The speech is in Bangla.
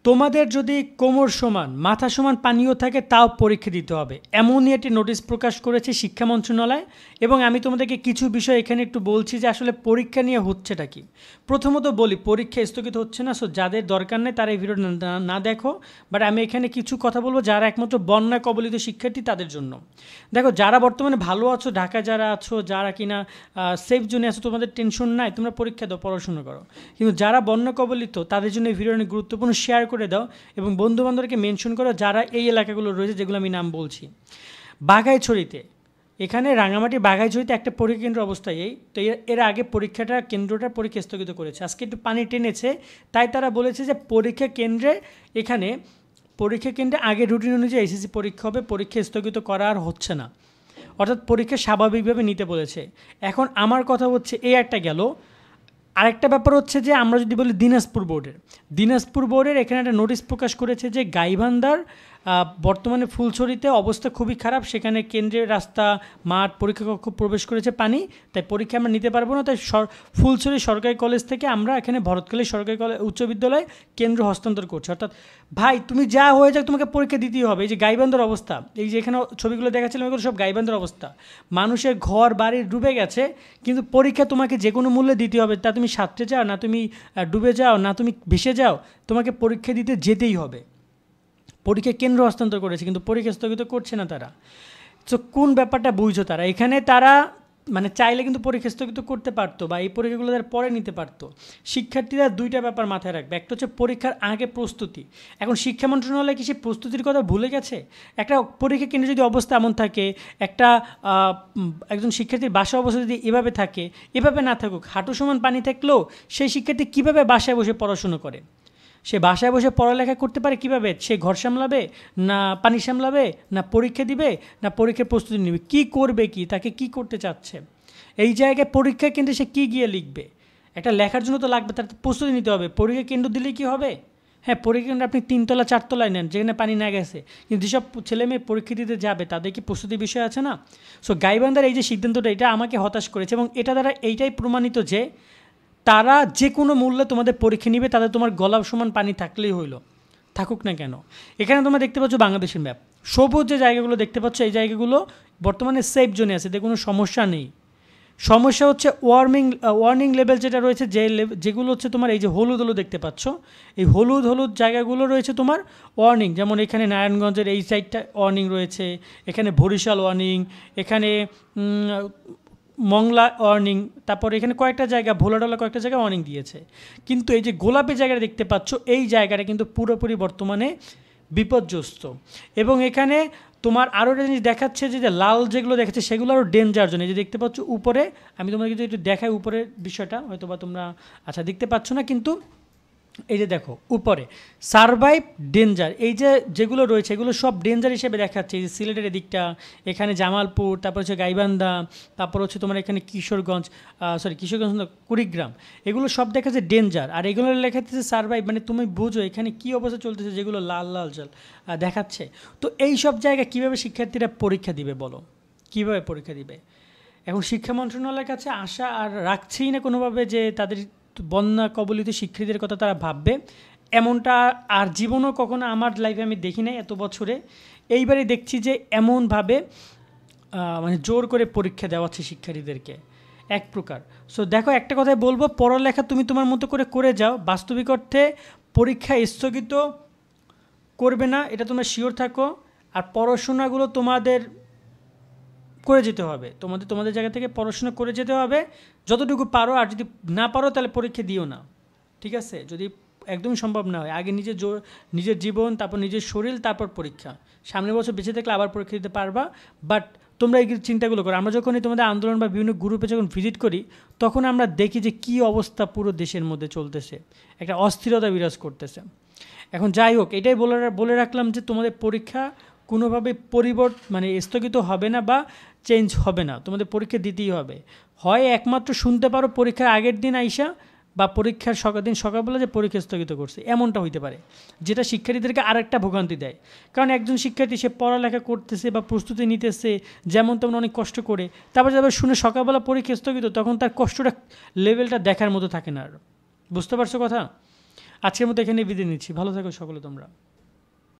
তোমাদের যদি কোমর সমান মাথা সমান পানীয় থাকে তাও পরীক্ষা দিতে হবে, এমনই একটি নোটিশ প্রকাশ করেছে শিক্ষা মন্ত্রণালয়। এবং আমি তোমাদেরকে কিছু বিষয় এখানে একটু বলছি যে আসলে পরীক্ষা নিয়ে হচ্ছেটা কি। প্রথমত বলি, পরীক্ষা স্থগিত হচ্ছে না। সো যাদের দরকার নেই তারা এই ভিডিও না দেখো। বাট আমি এখানে কিছু কথা বলবো যারা একমাত্র বন্যা কবলিত শিক্ষার্থী তাদের জন্য। দেখো, যারা বর্তমানে ভালো আছো, ঢাকায় যারা আছো, যারা কিনা সেফ জোনে আছো, তোমাদের টেনশন নাই, তোমরা পরীক্ষা দাও, পড়াশোনা করো। কিন্তু যারা বন্যা কবলিত তাদের জন্য এই ভিডিও অনেক গুরুত্বপূর্ণ, শেয়ার করে দাও এবং বন্ধুবান্ধবকে মেনশন করো যারা এই এলাকাগুলো রয়েছে যেগুলো আমি নাম বলছি। বাঘাইছড়িতে, এখানে রাঙামাটি বাঘাইছড়িতে একটা পরীক্ষা কেন্দ্র অবস্থায় এই তো এর আগে কেন্দ্রটার পরীক্ষা স্থগিত করেছে। আজকে একটু পানি টেনেছে, তাই তারা বলেছে যে পরীক্ষা কেন্দ্রে আগে রুটিন অনুযায়ী এসএসসি পরীক্ষা হবে, পরীক্ষা স্থগিত করা আর হচ্ছে না, অর্থাৎ পরীক্ষা স্বাভাবিকভাবে নিতে বলেছে। এখন আমার কথা হচ্ছে এই একটা গেল। আরেকটা ব্যাপার হচ্ছে যে আমরা যদি বলি দিনাজপুর বোর্ডের এখানে একটা নোটিশ প্রকাশ করেছে যে গাইবান্ধার বর্তমানে ফুলছড়িতে অবস্থা খুবই খারাপ, সেখানে কেন্দ্রের রাস্তা, মাঠ, পরীক্ষা কক্ষ প্রবেশ করেছে পানি, তাই পরীক্ষা আমরা নিতে পারবো না। তাই ফুলছড়ি সরকারি কলেজ থেকে আমরা এখানে ভরতখালী সরকারি উচ্চ বিদ্যালয় কেন্দ্র হস্তান্তর করছি। অর্থাৎ ভাই তুমি যা হয়ে যাক তোমাকে পরীক্ষা দিতেই হবে। এই যে গাইবান্ধার অবস্থা, এই যে এখানে ছবিগুলো দেখাচ্ছিলাম, এগুলো সব গাইবান্ধার অবস্থা। মানুষের ঘর বাড়ি ডুবে গেছে, কিন্তু পরীক্ষা তোমাকে যে কোনো মূল্যে দিতে হবে। তা তুমি সাঁতরে যাও না, তুমি ডুবে যাও না, তুমি ভেসে যাও, তোমাকে পরীক্ষা দিতে যেতেই হবে। পরীক্ষা কেন্দ্র হস্তান্তর করেছে কিন্তু পরীক্ষা স্থগিত করছে না তারা। তো কোন ব্যাপারটা বুঝছো তারা? এখানে তারা মানে চাইলে কিন্তু পরীক্ষা স্থগিত করতে পারতো বা এই পরীক্ষাগুলো তারা পরে নিতে পারতো। শিক্ষার্থীরা দুইটা ব্যাপার মাথায় রাখবে, একটা হচ্ছে পরীক্ষার আগে প্রস্তুতি। এখন শিক্ষা মন্ত্রণালয় কি সেই প্রস্তুতির কথা ভুলে গেছে? একটা পরীক্ষা কেন্দ্রে যদি অবস্থা এমন থাকে, একজন শিক্ষার্থীর বাসা অবস্থা যদি এভাবে থাকে, এভাবে না থাকুক, হাঁটু সমান পানি থাকলেও সেই শিক্ষার্থী কীভাবে বাসায় বসে পড়াশুনো করে? সে বাসায় বসে পড়ালেখা করতে পারে কিভাবে? সে ঘর সামলাবে না পানি সামলাবে, না পরীক্ষা দিবে, না পরীক্ষার প্রস্তুতি নেবে? কী করবে, তাকে কি করতে চাচ্ছে? এই জায়গায় পরীক্ষা কেন্দ্রে সে কী গিয়ে লিখবে? একটা লেখার জন্য তো লাগবে, তার প্রস্তুতি নিতে হবে। পরীক্ষা কেন্দ্র দিলেই কি হবে? হ্যাঁ, পরীক্ষা কেন্দ্র আপনি 3তলা 4তলায় নেন যেখানে পানি না গেছে, কিন্তু যেসব ছেলে মেয়ে পরীক্ষা দিতে যাবে তাদের কি প্রস্তুতির বিষয় আছে না? সো গাইবান্ধার এই যে সিদ্ধান্তটা, এটা আমাকে হতাশ করেছে এবং এটা দ্বারা এইটাই প্রমাণিত যে তারা যে কোনো মূল্যে তোমাদের পরীক্ষা নিবে, তাদের তোমার গলা সমান পানি থাকলেই হইল, থাকুক না কেন। এখানে তোমরা দেখতে পাচ্ছ বাংলাদেশের ম্যাপ, সবুজ যে জায়গাগুলো দেখতে পাচ্ছ এই জায়গাগুলো বর্তমানে সেফ জোনে আছে, এতে কোনো সমস্যা নেই। সমস্যা হচ্ছে ওয়ার্নিং লেভেল যেটা রয়েছে, যেগুলো হচ্ছে তোমার এই যে হলুদ দেখতে পাচ্ছ, এই হলুদ জায়গাগুলো রয়েছে তোমার ওয়ার্নিং। যেমন এখানে নারায়ণগঞ্জের এই সাইডটা ওয়ার্নিং রয়েছে, এখানে বরিশাল ওয়ার্নিং, এখানে মংলা ওয়ার্নিং, তারপর এখানে কয়েকটা জায়গা ভোলাডোলা কয়েকটা জায়গায় ওয়ার্নিং দিয়েছে। কিন্তু এই যে গোলাপি জায়গাটা দেখতে পাচ্ছ, এই জায়গাটা কিন্তু পুরোপুরি বর্তমানে বিপর্যস্ত। এবং এখানে তোমার আরও একটা জিনিস দেখাচ্ছে যে লাল যেগুলো দেখাচ্ছে সেগুলো আরও ডেঞ্জার জোন। এই যে দেখতে পাচ্ছ উপরে, আমি তোমাকে যদি একটু দেখাই উপরের বিষয়টা, হয়তো বা তোমরা আচ্ছা দেখতে পাচ্ছ না, কিন্তু এই যে দেখো উপরে সারভাইভ ডেঞ্জার, এই যেগুলো রয়েছে এগুলো সব ডেঞ্জার হিসেবে দেখাচ্ছে। এই যে সিলেটের দিকটা, এখানে জামালপুর, তারপর হচ্ছে গাইবান্ধা, তারপর হচ্ছে তোমার এখানে কিশোরগঞ্জ কুড়িগ্রাম, এগুলো সব দেখাচ্ছে ডেঞ্জার। আর এগুলো লেখাচ্ছে সারভাইভ, মানে তুমি বুঝো এখানে কী অবস্থা চলতেছে, যেগুলো লাল জল দেখাচ্ছে। তো এই সব জায়গায় কীভাবে শিক্ষার্থীরা পরীক্ষা দিবে বলো? কীভাবে পরীক্ষা দিবে? এখন শিক্ষা মন্ত্রণালয়ের কাছে আশা আর রাখছেই না কোনোভাবে যে তাদের বন্যা কবলিত শিক্ষার্থীদের কথা তারা ভাববে, এমনটা আর জীবনও কখনো আমার লাইফে আমি দেখি নাই এত বছরে। এইবারে দেখছি যে এমনভাবে মানে জোর করে পরীক্ষা দেওয়াচ্ছে শিক্ষার্থীদেরকে এক প্রকার। সো দেখো, একটা কথাই বলবো, পড়ালেখা তুমি তোমার মতো করে যাও, বাস্তবিক অর্থে পরীক্ষা স্থগিত করবে না, এটা তোমরা শিওর থাকো। আর পড়াশোনাগুলো তোমাদের করে যেতে হবে, তোমাদের জায়গা থেকে পড়াশোনা করে যেতে হবে যতটুকু পারো। আর যদি না পারো তাহলে পরীক্ষা দিও না, ঠিক আছে? যদি একদমই সম্ভব না হয়, আগে নিজের জীবন, তারপর নিজের শরীর, তারপর পরীক্ষা। সামনের বছর বেঁচে থাকলে আবার পরীক্ষা দিতে পারবা। বাট তোমরা এই চিন্তাগুলো করো। আমরা যখনই তোমাদের আন্দোলন বা বিভিন্ন গ্রুপে যখন ভিজিট করি, তখন আমরা দেখি যে কী অবস্থা পুরো দেশের মধ্যে চলতেছে, একটা অস্থিরতা বিরাজ করতেছে। এখন যাই হোক, এটাই বলে রাখলাম যে তোমাদের পরীক্ষা কোনোভাবে মানে স্থগিত হবে না বা চেঞ্জ হবে না, তোমাদের পরীক্ষা দিতেই হবে। হয় একমাত্র শুনতে পারো পরীক্ষার আগের দিন আইসা বা পরীক্ষার দিন সকালবেলা যে পরীক্ষা স্থগিত করছে, এমনটা হইতে পারে, যেটা শিক্ষার্থীদেরকে আরেকটা ভোগান্তি দেয়। কারণ একজন শিক্ষার্থী সে পড়ালেখা করতেছে বা প্রস্তুতি নিতেছে যেমন তেমন অনেক কষ্ট করে, তারপর যাবার শুনে সকালবেলা পরীক্ষা স্থগিত, তখন তার কষ্টটা লেভেলটা দেখার মতো থাকে না। আর বুঝতে পারছো কথা? আজকের মতো এখানে বিদায় নিচ্ছি। ভালো থাকো সকলে তোমরা।